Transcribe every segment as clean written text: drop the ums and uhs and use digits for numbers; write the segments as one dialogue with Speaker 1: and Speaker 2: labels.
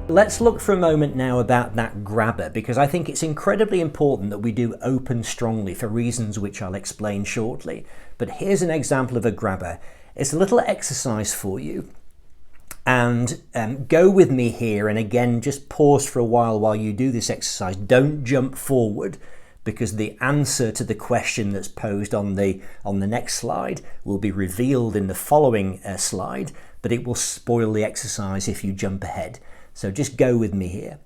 Speaker 1: Let's look for a moment now about that grabber, because I think it's incredibly important that we do open strongly for reasons which I'll explain shortly. But here's an example of a grabber. It's a little exercise for you. And go with me here, and again, just pause for a while you do this exercise. Don't jump forward, because the answer to the question that's posed on the next slide will be revealed in the following slide, but it will spoil the exercise if you jump ahead. So just go with me here.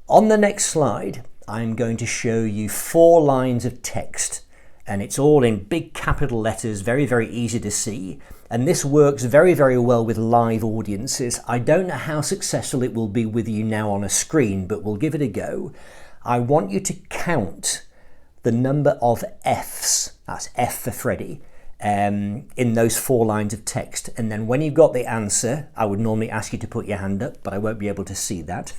Speaker 1: On the next slide, I'm going to show you 4 lines of text, and it's all in big capital letters, very, very easy to see. And this works very, very well with live audiences. I don't know how successful it will be with you now on a screen, but we'll give it a go. I want you to count the number of F's, that's F for Freddy, in those 4 lines of text. And then when you've got the answer, I would normally ask you to put your hand up, but I won't be able to see that.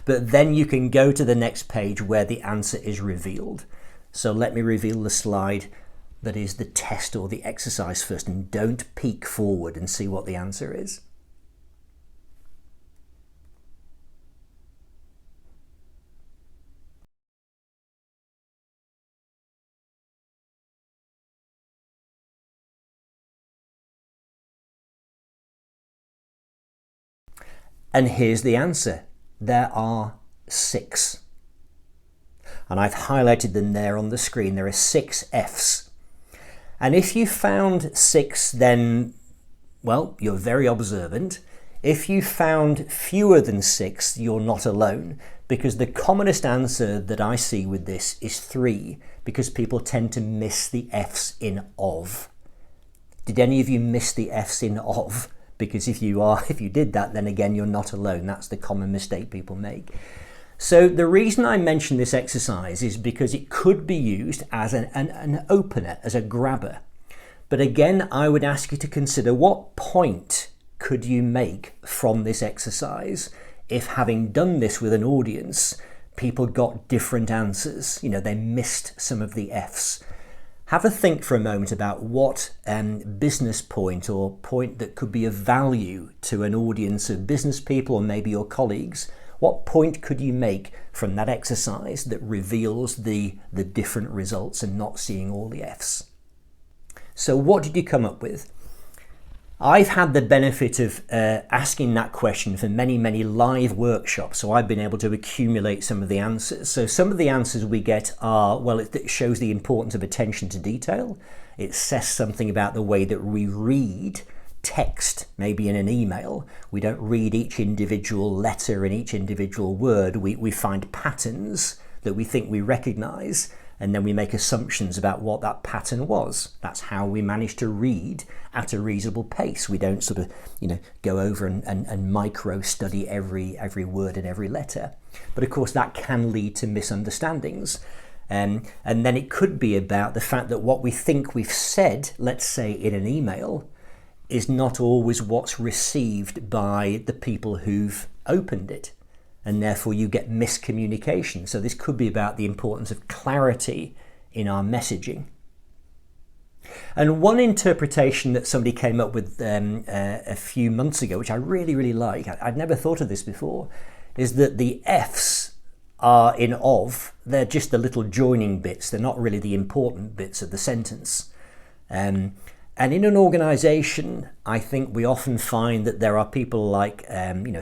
Speaker 1: But then you can go to the next page where the answer is revealed. So let me reveal the slide that is the test or the exercise first, and don't peek forward and see what the answer is. And here's the answer. There are 6. And I've highlighted them there on the screen. There are 6 F's. And if you found 6, then, well, you're very observant. If you found fewer than 6, you're not alone, because the commonest answer that I see with this is 3, because people tend to miss the F's in of. Did any of you miss the F's in of? Because if you did that, then again, you're not alone. That's the common mistake people make. So the reason I mention this exercise is because it could be used as an opener, as a grabber. But again, I would ask you to consider, what point could you make from this exercise if, having done this with an audience, people got different answers? You know, they missed some of the F's. Have a think for a moment about what business point or point that could be of value to an audience of business people or maybe your colleagues. What point could you make from that exercise that reveals the different results and not seeing all the F's? So what did you come up with? I've had the benefit of asking that question for many, many live workshops, so I've been able to accumulate some of the answers. So some of the answers we get are, well, it shows the importance of attention to detail. It says something about the way that we read text, maybe in an email. We don't read each individual letter and each individual word. We find patterns that we think we recognize, and then we make assumptions about what that pattern was. That's how we manage to read at a reasonable pace. We don't sort of, go over and micro study every word and every letter. But of course that can lead to misunderstandings. And then it could be about the fact that what we think we've said, let's say in an email, is not always what's received by the people who've opened it. And therefore you get miscommunication. So this could be about the importance of clarity in our messaging. And one interpretation that somebody came up with a few months ago, which I really, really like, I'd never thought of this before, is that the F's are in of, they're just the little joining bits. They're not really the important bits of the sentence. And in an organization, I think we often find that there are people like,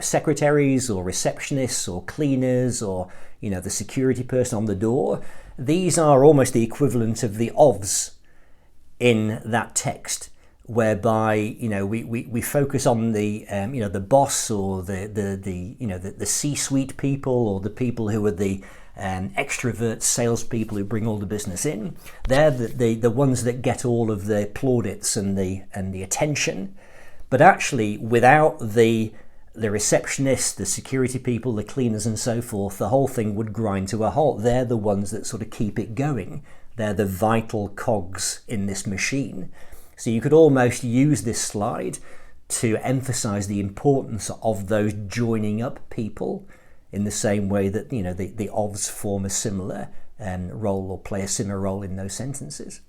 Speaker 1: secretaries or receptionists or cleaners or, the security person on the door. These are almost the equivalent of the ofs in that text, whereby, we focus on the, the boss or the C-suite people or the people who are the extrovert salespeople who bring all the business in. They're the ones that get all of the plaudits and the attention. But actually, without the receptionists, the security people, the cleaners and so forth, the whole thing would grind to a halt. They're the ones that sort of keep it going. They're the vital cogs in this machine. So you could almost use this slide to emphasize the importance of those joining up people, in the same way that the ofs form a similar role or play a similar role in those sentences.